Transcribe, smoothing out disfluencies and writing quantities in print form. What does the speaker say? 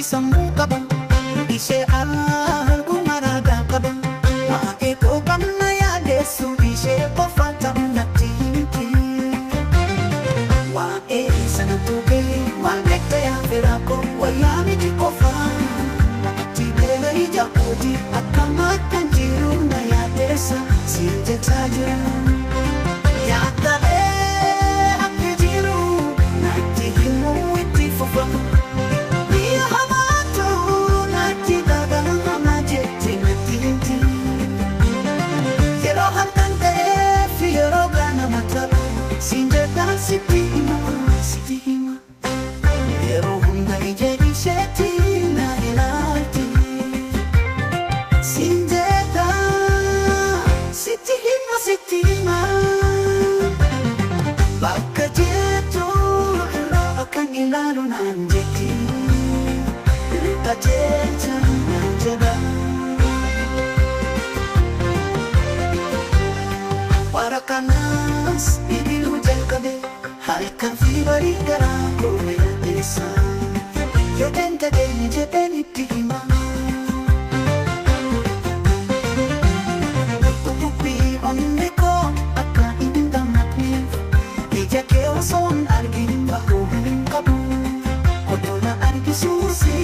sammuu qaba ishee arguu maragaa qaba maa'ee qophamna yaadeessu ishee qofa ta'uunatti himti waa'ee sana tuqee waan beekte yaafeera koo wayyaa miti qofa tibeera ija kooti akkamaattan jiru na yaadeessa siin jechaa jira yaadalee akka jiru natti himuu itti fufa mi'a hamaatu natti dhagahama jettee natti himti yeroo halkan ta'eef yeroo ganama ta'u siin jedhaan sitti hima yeroo hunda ija isheetti na ilaalti siin jedhaan sitti hima bakka jettu irraa akkan ilaalu naan jetti qajeelcha naan jedha bara kanas ibilu jalqabe halkan fi barii garaa koo yaadeessa yoteen tadeeni jedheen itti hima dubbii onni koo akka hin gammadneef ija kee osoon argin bahuu hin qabu odoo na argisuusi